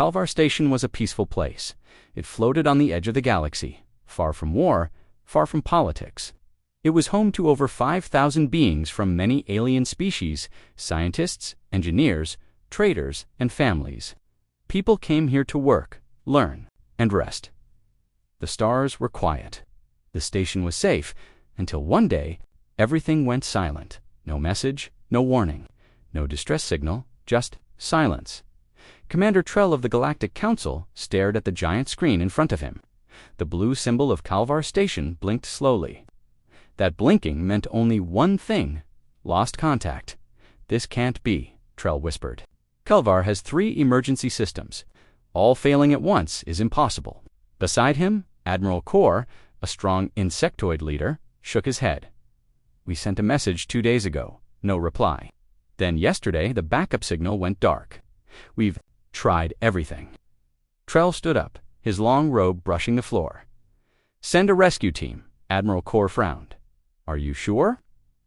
Calvar Station was a peaceful place. It floated on the edge of the galaxy, far from war, far from politics. It was home to over 5,000 beings from many alien species, scientists, engineers, traders, and families. People came here to work, learn, and rest. The stars were quiet. The station was safe, until one day, everything went silent. No message, no warning, no distress signal, just silence. Commander Trell of the Galactic Council stared at the giant screen in front of him. The blue symbol of Calvar Station blinked slowly. That blinking meant only one thing: lost contact. "This can't be," Trell whispered. "Calvar has 3 emergency systems. All failing at once is impossible." Beside him, Admiral Kor, a strong insectoid leader, shook his head. "We sent a message 2 days ago. No reply. Then yesterday the backup signal went dark. We've tried everything." Trell stood up, his long robe brushing the floor. "Send a rescue team," Admiral Kor frowned. "Are you sure?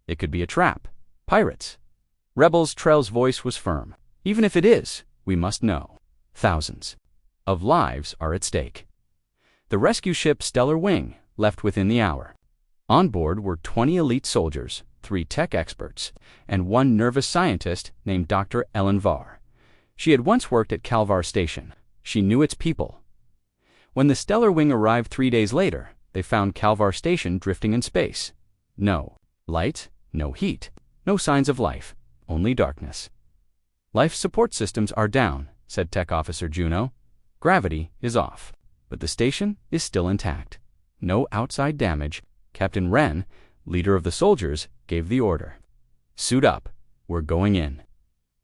It could be a trap. Pirates." "Rebels," Trell's voice was firm. "Even if it is, we must know. Thousands of lives are at stake." The rescue ship Stellar Wing left within the hour. On board were 20 elite soldiers, 3 tech experts, and 1 nervous scientist named Dr. Ellen Varr. She had once worked at Calvar Station. She knew its people. When the Stellar Wing arrived 3 days later, they found Calvar Station drifting in space. No light, no heat, no signs of life, only darkness. "Life support systems are down," said Tech Officer Juno. "Gravity is off, but the station is still intact. No outside damage." Captain Wren, leader of the soldiers, gave the order. "Suit up. We're going in."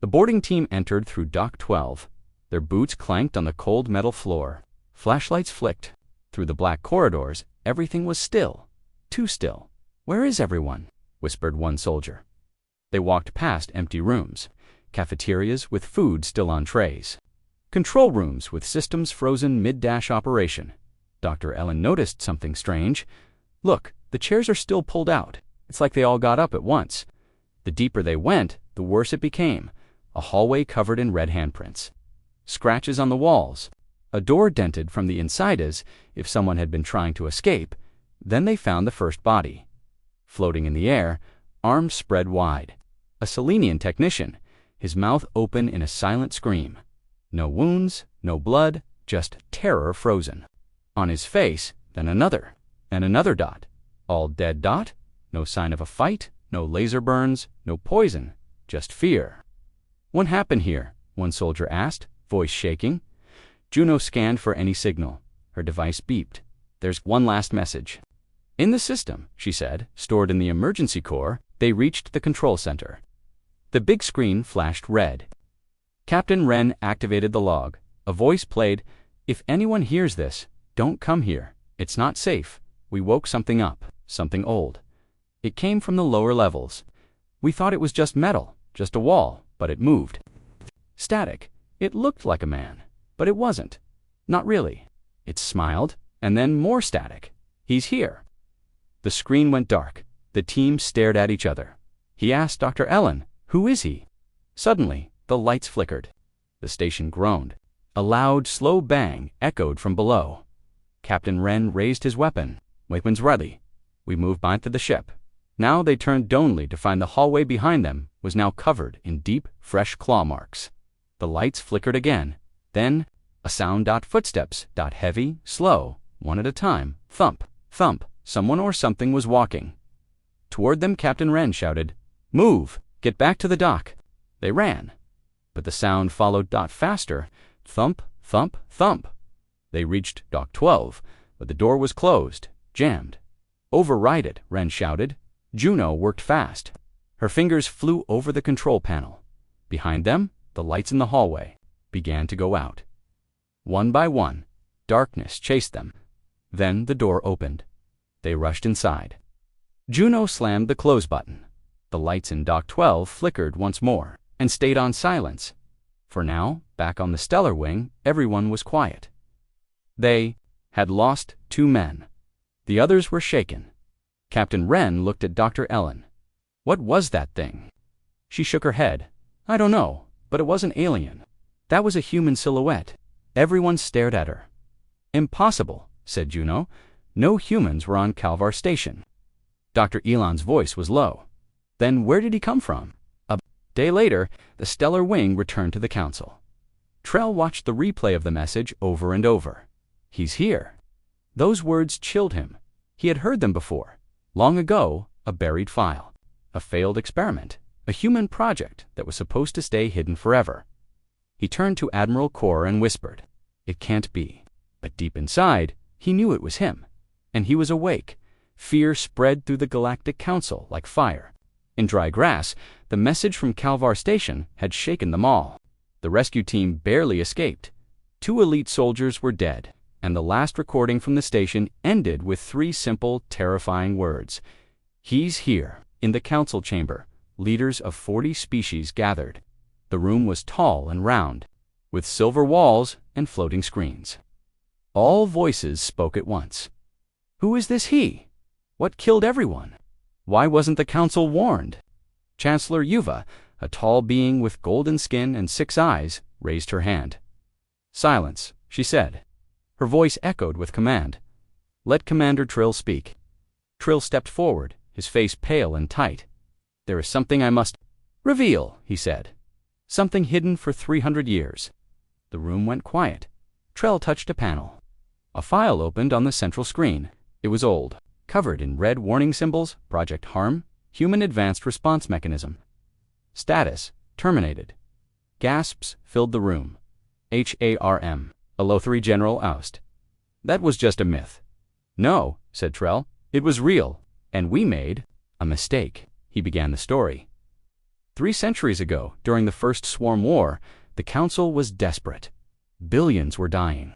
The boarding team entered through Dock 12. Their boots clanked on the cold metal floor. Flashlights flicked. Through the black corridors, everything was still. Too still. "Where is everyone?" whispered one soldier. They walked past empty rooms, cafeterias with food still on trays, control rooms with systems frozen mid-dash operation. Dr. Ellen noticed something strange. "Look, the chairs are still pulled out. It's like they all got up at once." The deeper they went, the worse it became. A hallway covered in red handprints. Scratches on the walls. A door dented from the inside as if someone had been trying to escape. Then they found the first body. Floating in the air, arms spread wide. A Selenian technician, his mouth open in a silent scream. No wounds, no blood, just terror frozen. On his face, then another, and another dot. All dead dot? No sign of a fight, no laser burns, no poison, just fear. "What happened here?" one soldier asked, voice shaking. Juno scanned for any signal. Her device beeped. "There's one last message." "In the system," she said, stored in the emergency core. They reached the control center. The big screen flashed red. Captain Wren activated the log. A voice played, "If anyone hears this, don't come here. It's not safe. We woke something up, something old." It came from the lower levels. "We thought it was just metal, just a wall, but it moved. Static. It looked like a man, but it wasn't. Not really." It smiled, and then more static. "He's here." The screen went dark. The team stared at each other. He asked Dr. Ellen, "Who is he?" Suddenly, the lights flickered. The station groaned. A loud, slow bang echoed from below. Captain Wren raised his weapon. "Weapons ready." We moved by to the ship. Now they turned dumbly to find the hallway behind them was now covered in deep, fresh claw marks. The lights flickered again. Then, a sound. Footsteps. Heavy, slow, one at a time. Thump, thump. Someone or something was walking. Toward them, Captain Wren shouted, "Move! Get back to the dock!" They ran. But the sound followed. Faster. Thump, thump, thump. They reached Dock 12, but the door was closed, jammed. "Override it," Wren shouted. Juno worked fast. Her fingers flew over the control panel. Behind them, the lights in the hallway began to go out. One by one, darkness chased them. Then the door opened. They rushed inside. Juno slammed the close button. The lights in Dock 12 flickered once more and stayed on silence. For now, back on the Stellar Wing, everyone was quiet. They had lost 2 men. The others were shaken. Captain Wren looked at Dr. Ellen. "What was that thing?" She shook her head. "I don't know, but it wasn't alien. That was a human silhouette. Everyone stared at her. "Impossible," said Juno. "No humans were on Calvar Station." Dr. Elon's voice was low. "Then where did he come from?" A day later, the Stellar Wing returned to the council. Trell watched the replay of the message over and over. "He's here." Those words chilled him. He had heard them before. Long ago, a buried file. A failed experiment. A human project that was supposed to stay hidden forever. He turned to Admiral Kor and whispered, "It can't be." But deep inside, he knew it was him. And he was awake. Fear spread through the Galactic Council like fire. In dry grass, the message from Calvar Station had shaken them all. The rescue team barely escaped. 2 elite soldiers were dead, and the last recording from the station ended with 3 simple, terrifying words. "He's here." In the council chamber, leaders of 40 species gathered. The room was tall and round, with silver walls and floating screens. All voices spoke at once. "Who is this he? What killed everyone? Why wasn't the council warned?" Chancellor Yuva, a tall being with golden skin and 6 eyes, raised her hand. "Silence," she said. Her voice echoed with command. "Let Commander Trill speak." Trill stepped forward, his face pale and tight. "There is something I must reveal," he said. "Something hidden for 300 years." The room went quiet. Trell touched a panel. A file opened on the central screen. It was old, covered in red warning symbols, Project Harm, Human Advanced Response Mechanism. Status, terminated. Gasps filled the room. HARM, Alothri General Oust. That was just a myth. "No," said Trell, "it was real, and we made a mistake." He began the story. 3 centuries ago, during the First Swarm War, the Council was desperate. Billions were dying.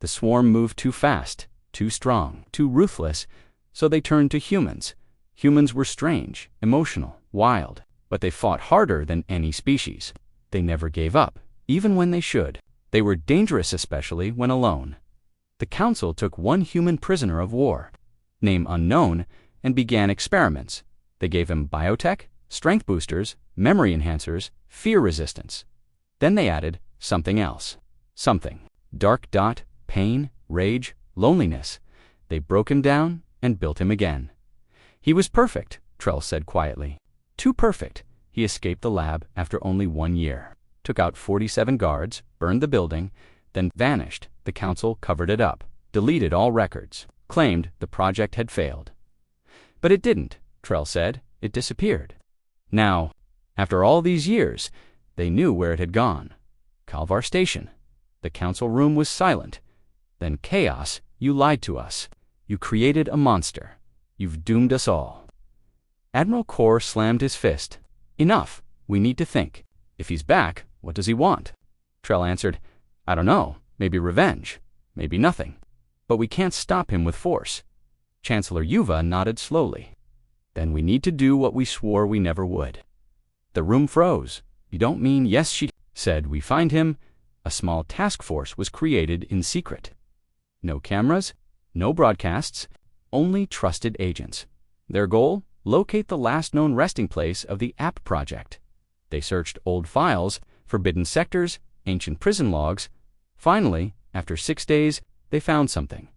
The swarm moved too fast, too strong, too ruthless, so they turned to humans. Humans were strange, emotional, wild, but they fought harder than any species. They never gave up, even when they should. They were dangerous, especially when alone. The Council took 1 human prisoner of war, name unknown, and began experiments. They gave him biotech, strength boosters, memory enhancers, fear resistance. Then they added something else. Something. Dark dot, pain, rage, loneliness. They broke him down and built him again. "He was perfect," Trell said quietly. "Too perfect." He escaped the lab after only 1 year. Took out 47 guards, burned the building, then vanished. The Council covered it up, deleted all records, claimed the project had failed. But it didn't, Trell said. It disappeared. Now, after all these years, they knew where it had gone. Calvar Station. The council room was silent. Then chaos. You lied to us. You created a monster. You've doomed us all. Admiral Kor slammed his fist. Enough. We need to think. If he's back, what does he want? Trell answered, I don't know. Maybe revenge. Maybe nothing. But we can't stop him with force. Chancellor Yuva nodded slowly. Then we need to do what we swore we never would. The room froze. You don't mean yes, she said. We find him. A small task force was created in secret. No cameras, no broadcasts, only trusted agents. Their goal? Locate the last known resting place of the App Project. They searched old files, forbidden sectors, ancient prison logs. Finally, after 6 days, they found something.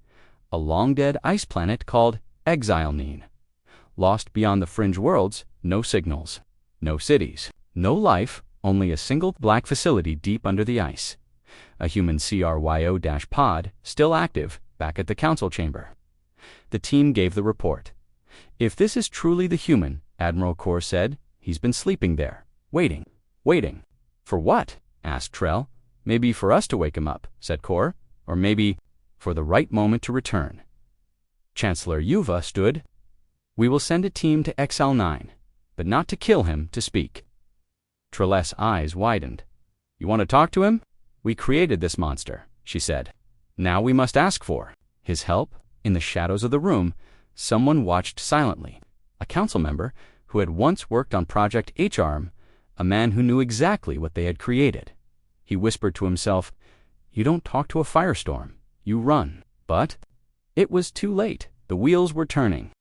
A long-dead ice planet called Exile-Neen. Lost beyond the fringe worlds, no signals, no cities, no life, only a single black facility deep under the ice. A human CRYO-pod, still active, back at the council chamber. The team gave the report. If this is truly the human, Admiral Kor said, he's been sleeping there, waiting. Waiting. For what? Asked Trell. Maybe for us to wake him up, said Kor, or maybe for the right moment to return. Chancellor Yuva stood. We will send a team to XL9, but not to kill him, to speak. Trell's eyes widened. You want to talk to him? We created this monster, she said. Now we must ask for his help. In the shadows of the room, someone watched silently. A council member who had once worked on Project H-Arm, a man who knew exactly what they had created. He whispered to himself, You don't talk to a firestorm. You run. But it was too late. The wheels were turning.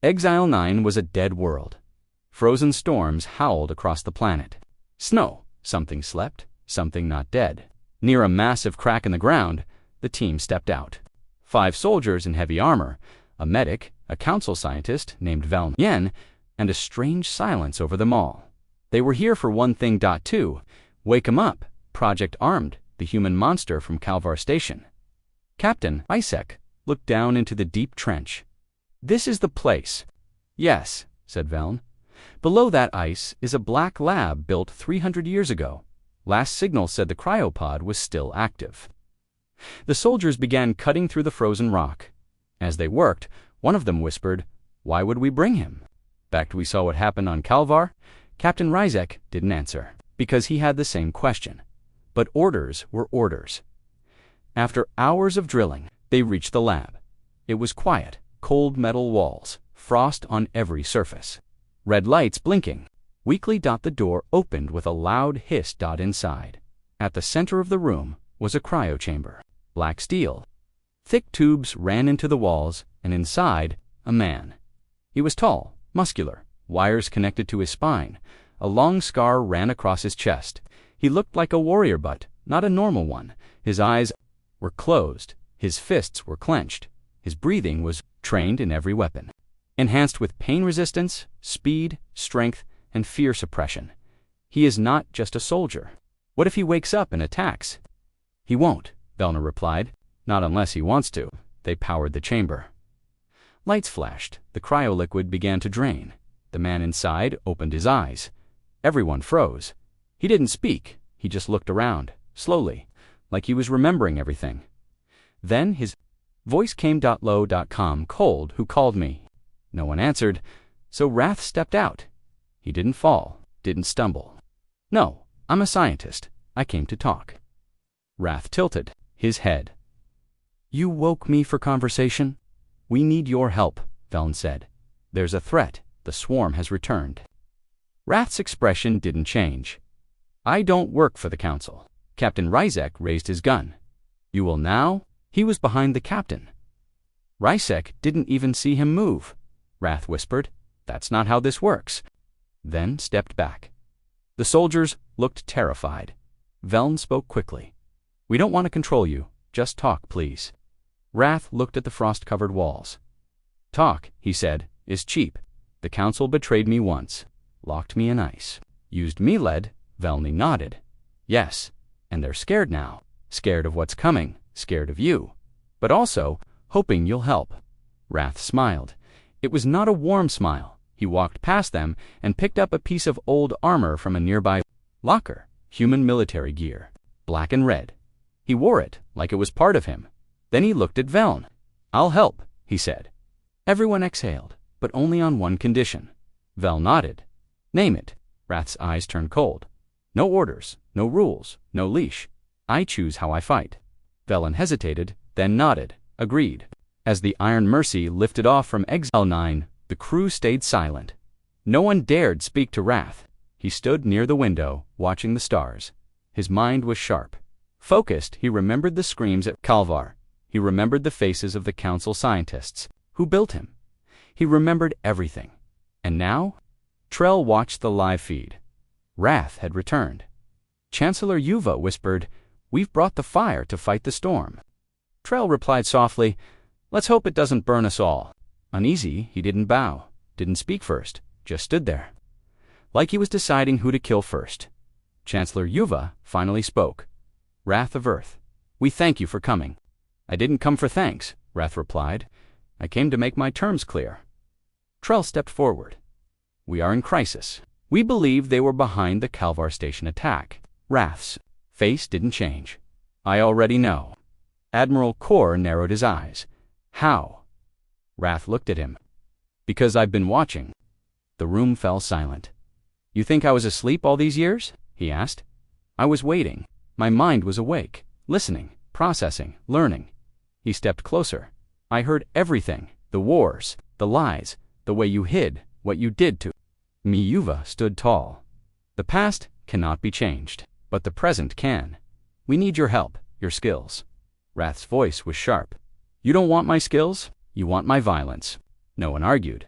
Exile-9 was a dead world. Frozen storms howled across the planet. Snow. Something slept, something not dead. Near a massive crack in the ground, the team stepped out. 5 soldiers in heavy armor, a medic, a council scientist named Val Yen, and a strange silence over them all. They were here for one thing. 2. Wake 'em up, Project Armed, the human monster from Calvar Station. Captain Isaac looked down into the deep trench. This is the place. Yes, said Veln. Below that ice is a black lab built 300 years ago. Last signal said the cryopod was still active. The soldiers began cutting through the frozen rock. As they worked, one of them whispered, "Why would we bring him?" Back we saw what happened on Calvar. Captain Ryzek didn't answer, because he had the same question. But orders were orders. After hours of drilling, they reached the lab. It was quiet, cold metal walls, frost on every surface. Red lights blinking. Weakly. The door opened with a loud hiss. Inside. At the center of the room was a cryochamber. Black steel. Thick tubes ran into the walls, and inside, a man. He was tall, muscular, wires connected to his spine. A long scar ran across his chest. He looked like a warrior, but not a normal one. His eyes were closed. His fists were clenched. His breathing was trained in every weapon. Enhanced with pain resistance, speed, strength, and fear suppression. He is not just a soldier. What if he wakes up and attacks? He won't, Velner replied. Not unless he wants to. They powered the chamber. Lights flashed. The cryoliquid began to drain. The man inside opened his eyes. Everyone froze. He didn't speak. He just looked around, slowly, like he was remembering everything. Then his voice came. Low. Cold, who called me? No one answered, so Wrath stepped out. He didn't fall, didn't stumble. No, I'm a scientist. I came to talk. Wrath tilted his head. You woke me for conversation? We need your help, Veln said. There's a threat. The swarm has returned. Wrath's expression didn't change. I don't work for the council. Captain Ryzek raised his gun. You will now? He was behind the captain. Ryzek didn't even see him move. Wrath whispered, That's not how this works. Then stepped back. The soldiers looked terrified. Veln spoke quickly. We don't want to control you. Just talk, please. Wrath looked at the frost-covered walls. Talk, he said, is cheap. The council betrayed me once. Locked me in ice. Used me lead. Velny nodded. Yes, and they're scared now. Scared of what's coming. Scared of you. But also, hoping you'll help. Wrath smiled. It was not a warm smile. He walked past them and picked up a piece of old armor from a nearby locker. Human military gear. Black and red. He wore it like it was part of him. Then he looked at Veln. I'll help, he said. Everyone exhaled, but only on one condition. Veln nodded. Name it. Wrath's eyes turned cold. No orders, no rules, no leash. I choose how I fight. Veln hesitated, then nodded, agreed. As the Iron Mercy lifted off from Exile 9, the crew stayed silent. No one dared speak to Wrath. He stood near the window, watching the stars. His mind was sharp. Focused, he remembered the screams at Calvar. He remembered the faces of the council scientists who built him. He remembered everything. And now? Trell watched the live feed. Wrath had returned. Chancellor Yuva whispered, We've brought the fire to fight the storm. Trell replied softly, Let's hope it doesn't burn us all. Uneasy, he didn't bow, didn't speak first, just stood there. Like he was deciding who to kill first. Chancellor Yuva finally spoke. Wrath of Earth, we thank you for coming. I didn't come for thanks, Wrath replied. I came to make my terms clear. Trell stepped forward. We are in crisis. We believe they were behind the Calvar Station attack. Wrath's face didn't change. I already know. Admiral Kor narrowed his eyes. How? Wrath looked at him. Because I've been watching. The room fell silent. You think I was asleep all these years? He asked. I was waiting. My mind was awake, listening, processing, learning. He stepped closer. I heard everything. The wars, the lies, the way you hid, what you did to me. Yuva stood tall. The past cannot be changed, but the present can. We need your help, your skills. Wrath's voice was sharp. You don't want my skills? You want my violence. No one argued.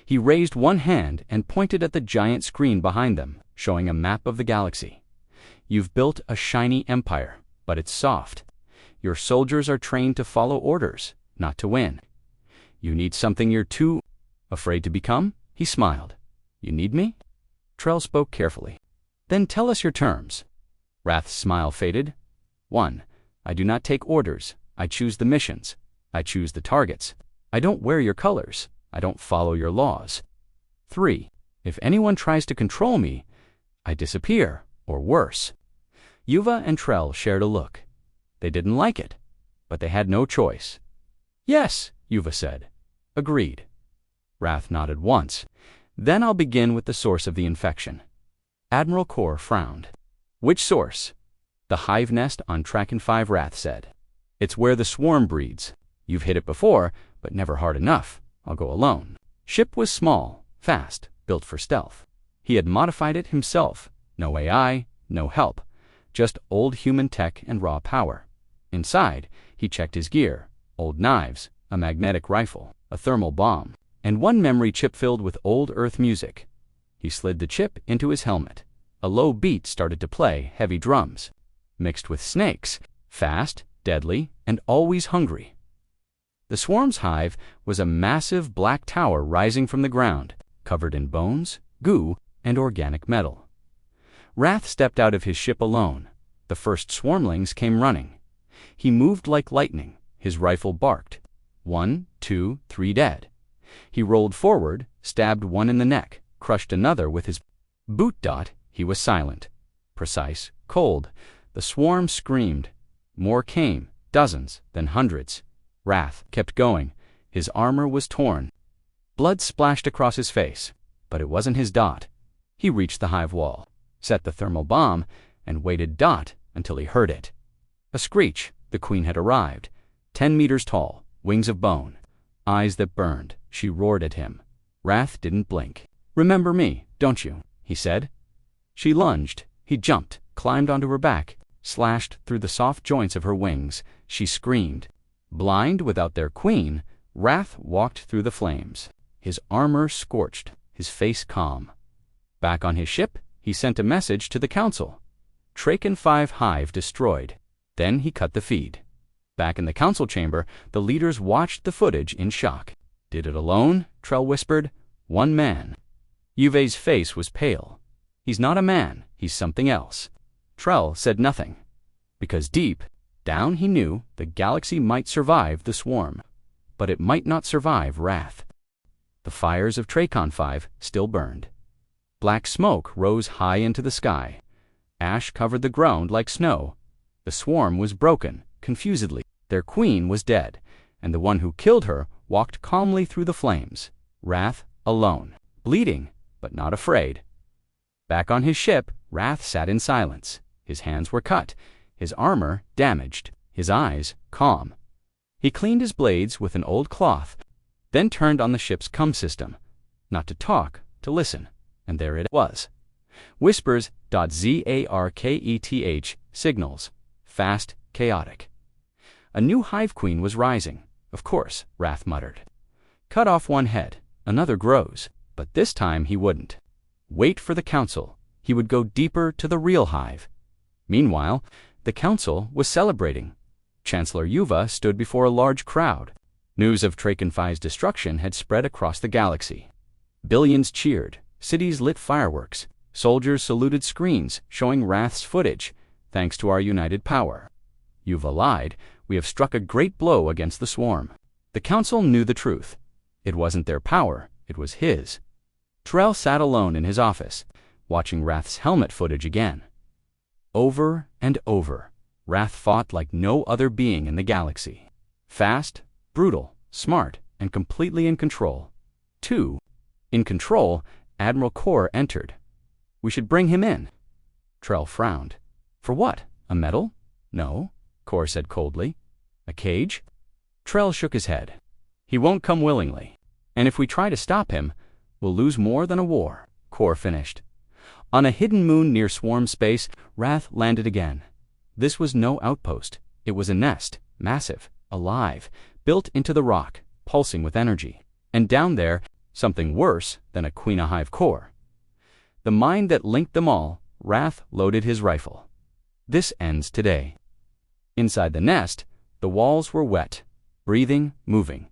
He raised one hand and pointed at the giant screen behind them, showing a map of the galaxy. You've built a shiny empire, but it's soft. Your soldiers are trained to follow orders, not to win. You need something you're too afraid to become? He smiled. You need me? Trell spoke carefully. Then tell us your terms. Wrath's smile faded. 1. I do not take orders. I choose the missions. I choose the targets. I don't wear your colors. I don't follow your laws. 3. If anyone tries to control me, I disappear, or worse. Yuva and Trell shared a look. They didn't like it, but they had no choice. Yes, Yuva said. Agreed. Wrath nodded once. Then I'll begin with the source of the infection. Admiral Kor frowned. Which source? The hive nest on Traken 5, Wrath said. It's where the swarm breeds. You've hit it before, but never hard enough. I'll go alone. Ship was small, fast, built for stealth. He had modified it himself. No AI, no help. Just old human tech and raw power. Inside, he checked his gear. Old knives, a magnetic rifle, a thermal bomb, and one memory chip filled with old Earth music. He slid the chip into his helmet. A low beat started to play heavy drums, mixed with snakes, fast, deadly, and always hungry. The swarm's hive was a massive black tower rising from the ground, covered in bones, goo, and organic metal. Wrath stepped out of his ship alone. The first swarmlings came running. He moved like lightning. His rifle barked. 1, 2, 3 dead. He rolled forward, stabbed one in the neck, crushed another with his boot. He was silent, precise, cold. The swarm screamed. More came, dozens, then hundreds. Wrath kept going. His armor was torn. Blood splashed across his face, but it wasn't his dot. He reached the hive wall, set the thermal bomb, and waited until he heard it. A screech. The queen had arrived. 10 meters tall, wings of bone, eyes that burned. She roared at him. Wrath didn't blink. Remember me, don't you? He said. She lunged. He jumped, climbed onto her back, slashed through the soft joints of her wings. She screamed. Blind without their queen, Wrath walked through the flames. His armor scorched, his face calm. Back on his ship, he sent a message to the council. Traken 5 hive destroyed. Then he cut the feed. Back in the council chamber, the leaders watched the footage in shock. Did it alone? Trell whispered. One man. Yuve's face was pale. He's not a man, he's something else. Trell said nothing, because deep down he knew the galaxy might survive the swarm, but it might not survive Wrath. The fires of Traken 5 still burned. Black smoke rose high into the sky. Ash covered the ground like snow. The swarm was broken, confusedly. Their queen was dead, and the one who killed her walked calmly through the flames. Wrath alone, bleeding, but not afraid. Back on his ship, Wrath sat in silence. His hands were cut, his armor damaged, his eyes calm. He cleaned his blades with an old cloth, then turned on the ship's comm system. Not to talk, to listen. And there it was. Whispers. Zarketh signals. Fast, chaotic. A new hive queen was rising. Of course, Wrath muttered. Cut off one head, another grows. But this time he wouldn't. Wait for the council. He would go deeper to the real hive. Meanwhile, the council was celebrating. Chancellor Yuva stood before a large crowd. News of Traken 5's destruction had spread across the galaxy. Billions cheered. Cities lit fireworks. Soldiers saluted screens showing Wrath's footage. Thanks to our united power. Yuva lied. We have struck a great blow against the swarm. The council knew the truth. It wasn't their power, it was his. Trell sat alone in his office, watching Wrath's helmet footage again. Over and over, Wrath fought like no other being in the galaxy. Fast, brutal, smart, and completely in control. 2. In control, Admiral Kor entered. We should bring him in. Trell frowned. For what? A medal? No, Kor said coldly. A cage? Trell shook his head. He won't come willingly. And if we try to stop him, we'll lose more than a war, Kor finished. On a hidden moon near swarm space, Wrath landed again. This was no outpost. It was a nest, massive, alive, built into the rock, pulsing with energy. And down there, something worse than a Queen Hive core. The mind that linked them all, Wrath loaded his rifle. This ends today. Inside the nest, the walls were wet, breathing, moving.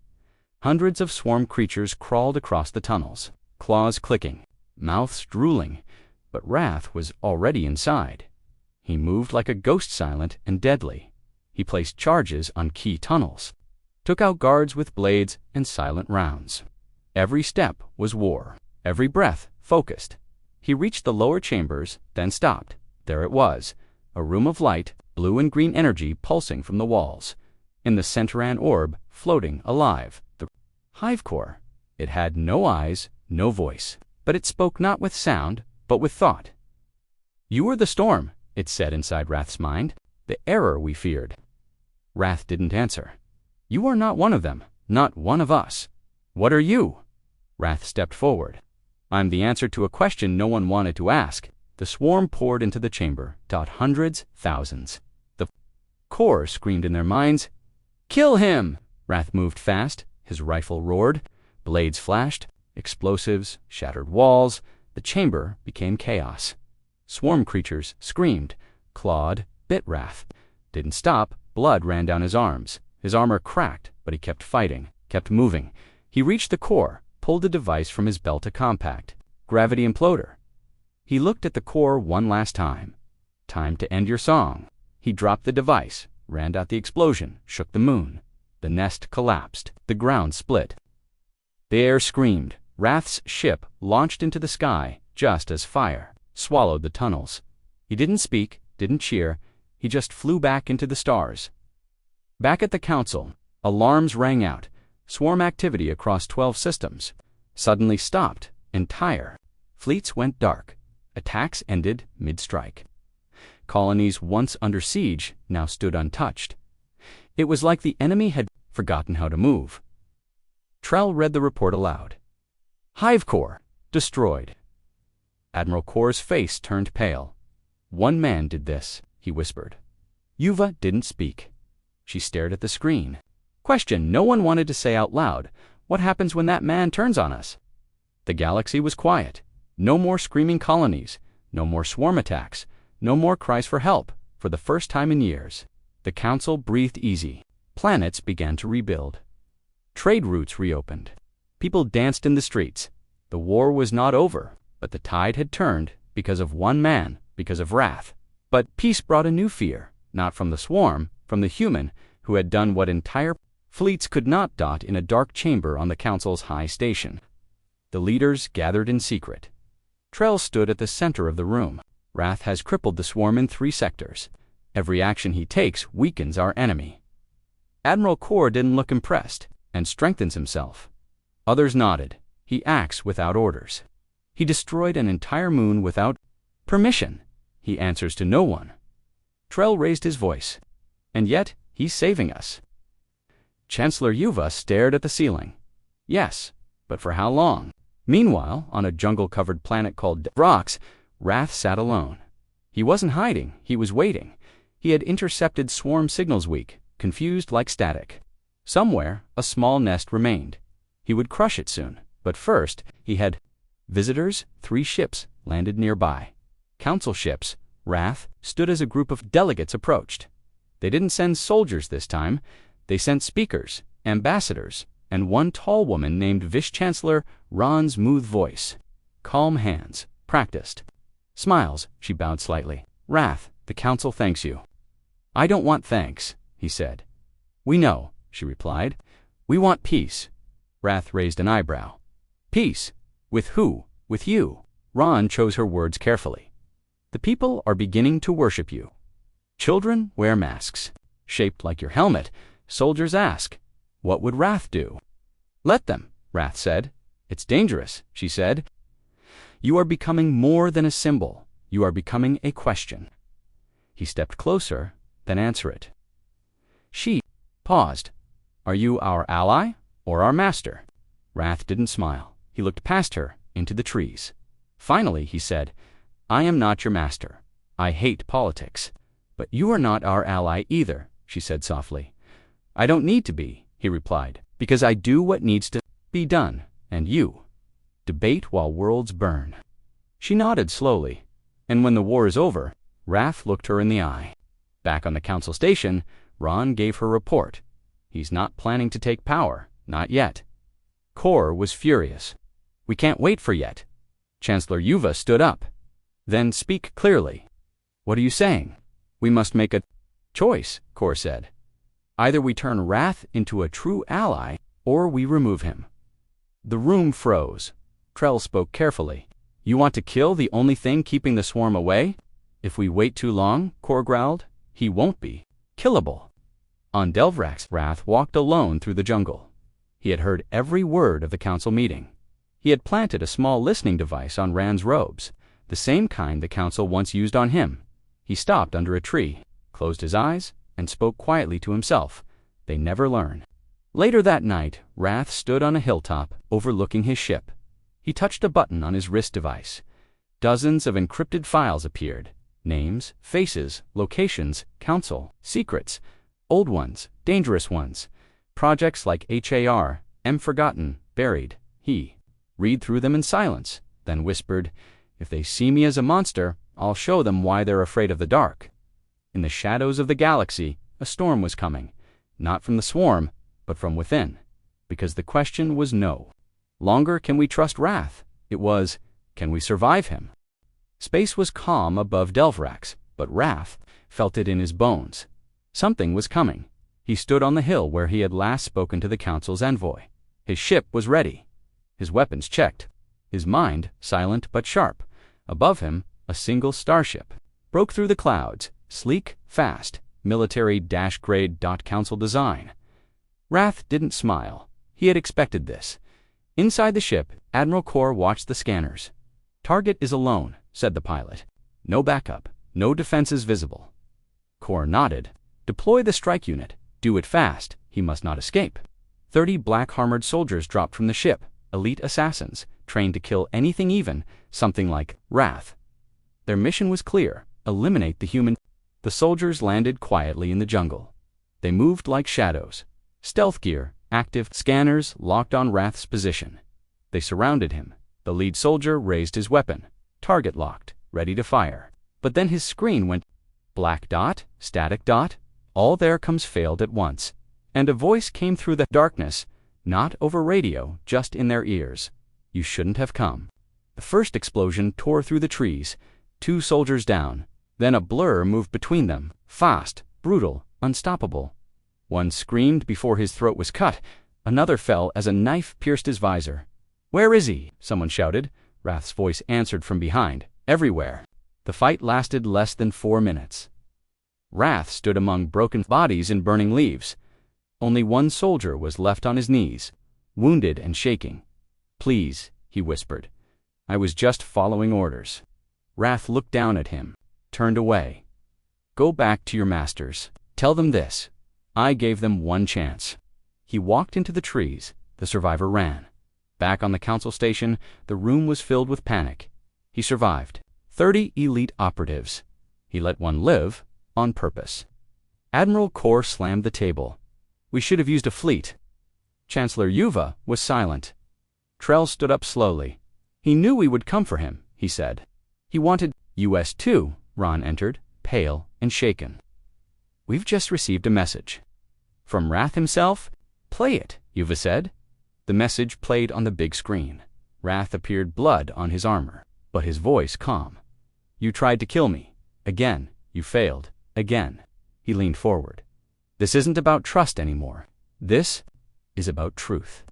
Hundreds of swarm creatures crawled across the tunnels, claws clicking, mouths drooling, but Wrath was already inside. He moved like a ghost, silent and deadly. He placed charges on key tunnels, took out guards with blades and silent rounds. Every step was war, every breath focused. He reached the lower chambers, then stopped. There it was, a room of light, blue and green energy pulsing from the walls. In the center an orb, floating, alive, the hive core. It had no eyes, no voice, but it spoke not with sound, but with thought. "You are the storm," it said inside Wrath's mind, "the error we feared." Wrath didn't answer. "You are not one of them, not one of us. What are you?" Wrath stepped forward. "I'm the answer to a question no one wanted to ask." The swarm poured into the chamber, hundreds, thousands. The core screamed in their minds, "Kill him!" Wrath moved fast, his rifle roared, blades flashed, explosives shattered walls. The chamber became chaos. Swarm creatures screamed, clawed, bit Wrath. Didn't stop, blood ran down his arms. His armor cracked, but he kept fighting, kept moving. He reached the core, pulled a device from his belt, a compact gravity imploder. He looked at the core one last time. Time to end your song. He dropped the device, ran out the explosion, shook the moon. The nest collapsed. The ground split. The air screamed. Wrath's ship launched into the sky just as fire swallowed the tunnels. He didn't speak, didn't cheer. He just flew back into the stars. Back at the council, alarms rang out. Swarm activity across 12 systems suddenly stopped, entire. Fleets went dark. Attacks ended mid-strike. Colonies once under siege now stood untouched. It was like the enemy had forgotten how to move. Trell read the report aloud. "Hive core, destroyed." Admiral Core's face turned pale. "One man did this," he whispered. Yuva didn't speak. She stared at the screen. Question no one wanted to say out loud. What happens when that man turns on us? The galaxy was quiet. No more screaming colonies, no more swarm attacks, no more cries for help. For the first time in years, the council breathed easy. Planets began to rebuild. Trade routes reopened. People danced in the streets. The war was not over, but the tide had turned because of one man, because of Wrath. But peace brought a new fear, not from the swarm, from the human who had done what entire fleets could not dot in a dark chamber on the council's high station. The leaders gathered in secret. Trell stood at the center of the room. Wrath has crippled the swarm in 3 sectors. Every action he takes weakens our enemy. Admiral Core didn't look impressed and strengthens himself. Others nodded. He acts without orders. He destroyed an entire moon without permission. He answers to no one. Trell raised his voice. And yet, he's saving us. Chancellor Yuva stared at the ceiling. Yes, but for how long? Meanwhile, on a jungle-covered planet called Rocks, Wrath sat alone. He wasn't hiding, he was waiting. He had intercepted swarm signals weak, confused like static. Somewhere, a small nest remained. He would crush it soon, but first, he had visitors. 3 ships landed nearby. Council ships. Wrath stood as a group of delegates approached. They didn't send soldiers this time. They sent speakers, ambassadors, and one tall woman named Vice-Chancellor Ron's smooth voice. Calm hands, practiced. Smiles, she bowed slightly. "Wrath, the council thanks you." "I don't want thanks," he said. "We know," she replied. "We want peace." Wrath raised an eyebrow. "Peace? With who? With you?" Ron chose her words carefully. "The people are beginning to worship you. Children wear masks, shaped like your helmet. Soldiers ask, what would Wrath do?" "Let them," Wrath said. "It's dangerous," she said. "You are becoming more than a symbol. You are becoming a question." He stepped closer, then answer it. She paused. "Are you our ally or our master?" Wrath didn't smile. He looked past her, into the trees. Finally, he said, "I am not your master. I hate politics. But you are not our ally either," she said softly. "I don't need to be," he replied, "because I do what needs to be done, and you debate while worlds burn." She nodded slowly, and when the war is over, Wrath looked her in the eye. Back on the council station, Ron gave her report. He's not planning to take power, not yet. Kor was furious. We can't wait for yet. Chancellor Yuva stood up. Then speak clearly. What are you saying? We must make a choice, Kor said. Either we turn Wrath into a true ally, or we remove him. The room froze. Trell spoke carefully. You want to kill the only thing keeping the swarm away? If we wait too long, Kor growled, he won't be killable. On Delvrak's, Wrath walked alone through the jungle. He had heard every word of the council meeting. He had planted a small listening device on Rand's robes, the same kind the council once used on him. He stopped under a tree, closed his eyes, and spoke quietly to himself. They never learn. Later that night, Wrath stood on a hilltop overlooking his ship. He touched a button on his wrist device. Dozens of encrypted files appeared. Names, faces, locations, council, secrets, old ones, dangerous ones, projects like HAR, Forgotten, buried. He read through them in silence, then whispered, if they see me as a monster, I'll show them why they're afraid of the dark. In the shadows of the galaxy, a storm was coming, not from the swarm, but from within, because the question was no longer can we trust Wrath, it was, can we survive him? Space was calm above Delvrax, but Wrath felt it in his bones. Something was coming. He stood on the hill where he had last spoken to the council's envoy. His ship was ready, his weapons checked, his mind silent but sharp. Above him, a single starship broke through the clouds, sleek, fast, military-grade council design. Wrath didn't smile. He had expected this. Inside the ship, Admiral Kor watched the scanners. Target is alone, said the pilot. No backup, no defenses visible. Kor nodded. Deploy the strike unit. Do it fast. He must not escape. 30 black-armored soldiers dropped from the ship, elite assassins, trained to kill anything even, something like Wrath. Their mission was clear, eliminate the human. The soldiers landed quietly in the jungle. They moved like shadows. Stealth gear, active, scanners locked on Wrath's position. They surrounded him. The lead soldier raised his weapon, target locked, ready to fire. But then his screen went black dot, static dot, all there comes failed at once. And a voice came through the darkness, not over radio, just in their ears. You shouldn't have come. The first explosion tore through the trees, 2 soldiers down. Then a blur moved between them, fast, brutal, unstoppable. One screamed before his throat was cut. Another fell as a knife pierced his visor. Where is he? Someone shouted. Wrath's voice answered from behind. Everywhere. The fight lasted less than 4 minutes. Wrath stood among broken bodies and burning leaves. Only one soldier was left on his knees, wounded and shaking. Please, he whispered. I was just following orders. Wrath looked down at him, turned away. Go back to your masters. Tell them this. I gave them one chance. He walked into the trees. The survivor ran. Back on the council station, the room was filled with panic. He survived. 30 elite operatives. He let one live on purpose. Admiral Kor slammed the table. We should have used a fleet. Chancellor Yuva was silent. Trell stood up slowly. He knew we would come for him, he said. He wanted US 2. Ron entered, pale and shaken. We've just received a message. From Wrath himself? Play it, Yuva said. The message played on the big screen. Wrath appeared blood on his armor, but his voice calm. You tried to kill me. Again. You failed. Again. He leaned forward. This isn't about trust anymore. This is about truth.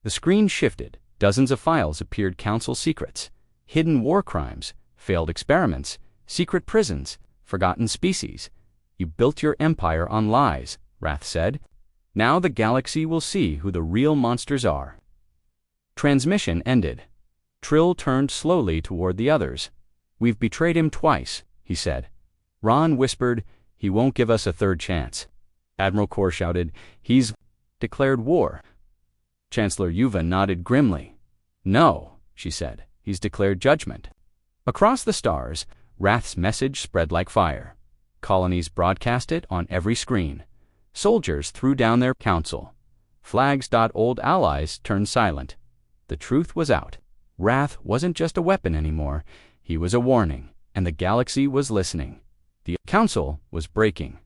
The screen shifted. Dozens of files appeared. Council secrets, hidden war crimes, failed experiments, secret prisons, forgotten species. You built your empire on lies, Wrath said. Now the galaxy will see who the real monsters are. Transmission ended. Trill turned slowly toward the others. We've betrayed him twice, he said. Ron whispered, he won't give us a third chance. Admiral Kor shouted, he's declared war. Chancellor Yuva nodded grimly. No, she said, he's declared judgment. Across the stars, Wrath's message spread like fire. Colonies broadcast it on every screen. Soldiers threw down their council. Flags. Old allies turned silent. The truth was out. Wrath wasn't just a weapon anymore. He was a warning, and the galaxy was listening. The council was breaking.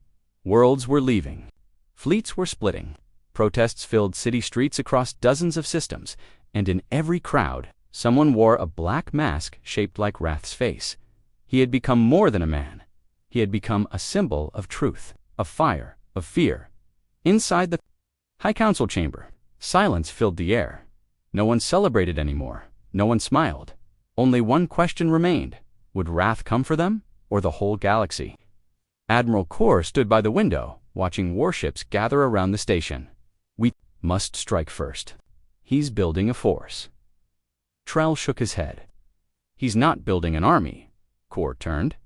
Worlds were leaving. Fleets were splitting. Protests filled city streets across dozens of systems, and in every crowd, someone wore a black mask shaped like Wrath's face. He had become more than a man. He had become a symbol of truth, of fire, of fear. Inside the High Council chamber, silence filled the air. No one celebrated anymore. No one smiled. Only one question remained. Would Wrath come for them, or the whole galaxy? Admiral Kor stood by the window, watching warships gather around the station. We must strike first. He's building a force. Trell shook his head. He's not building an army. Kor turned.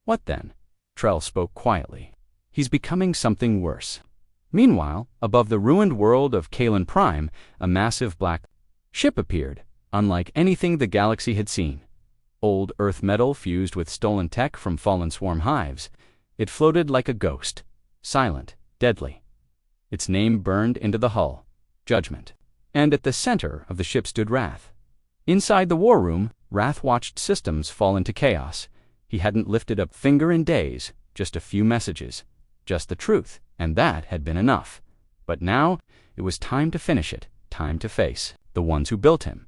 What then? Trell spoke quietly. He's becoming something worse. Meanwhile, above the ruined world of Kalen Prime, a massive black ship appeared, unlike anything the galaxy had seen. Old Earth metal fused with stolen tech from fallen swarm hives. It floated like a ghost, silent, deadly. Its name burned into the hull, Judgment. And at the center of the ship stood Wrath. Inside the war room, Wrath watched systems fall into chaos. He hadn't lifted a finger in days, just a few messages, just the truth, and that had been enough. But now, it was time to finish it, time to face the ones who built him.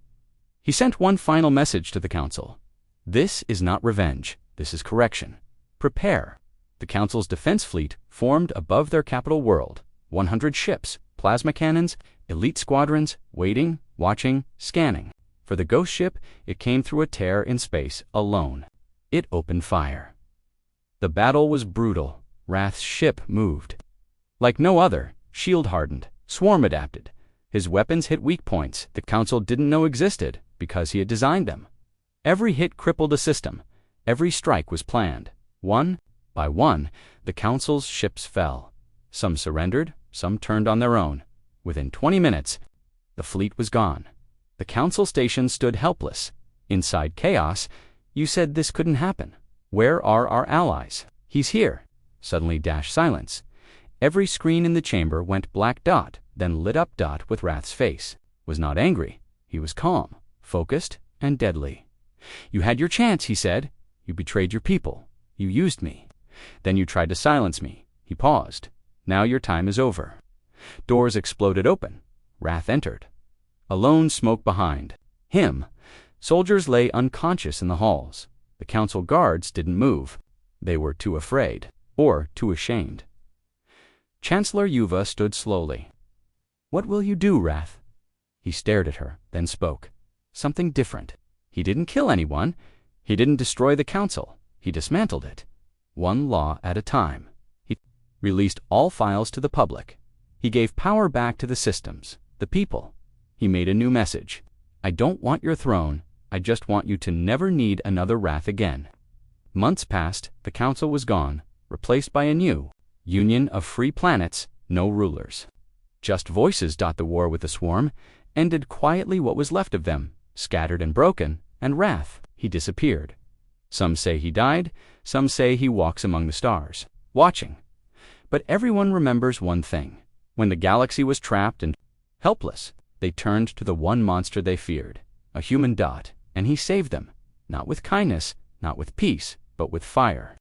He sent one final message to the Council. This is not revenge, this is correction. Prepare. The Council's defense fleet formed above their capital world. 100 ships, plasma cannons, elite squadrons, waiting, watching, scanning. For the ghost ship, it came through a tear in space alone. It opened fire. The battle was brutal. Wrath's ship moved. Like no other, shield-hardened, swarm-adapted. His weapons hit weak points the Council didn't know existed because he had designed them. Every hit crippled a system. Every strike was planned. One by one, the Council's ships fell. Some surrendered, some turned on their own. Within 20 minutes, the fleet was gone. The Council station stood helpless. Inside chaos, you said this couldn't happen. Where are our allies? He's here. Suddenly dash silence. Every screen in the chamber went black dot, then lit up dot with Wrath's face. Was not angry. He was calm, focused, and deadly. You had your chance, he said. You betrayed your people. You used me. Then you tried to silence me. He paused. Now your time is over. Doors exploded open. Wrath entered. Alone, smoke behind him. Soldiers lay unconscious in the halls. The Council guards didn't move. They were too afraid, or too ashamed. Chancellor Yuva stood slowly. What will you do, Wrath? He stared at her, then spoke. Something different. He didn't kill anyone. He didn't destroy the Council. He dismantled it. One law at a time. He released all files to the public. He gave power back to the systems, the people. He made a new message. I don't want your throne. I just want you to never need another Wrath again. Months passed, the Council was gone, replaced by a new union of free planets, no rulers. Just voices dot the war with the swarm, ended quietly what was left of them, scattered and broken, and Wrath, he disappeared. Some say he died, some say he walks among the stars, watching. But everyone remembers one thing. When the galaxy was trapped and helpless, they turned to the one monster they feared, a human dot, and he saved them, not with kindness, not with peace, but with fire.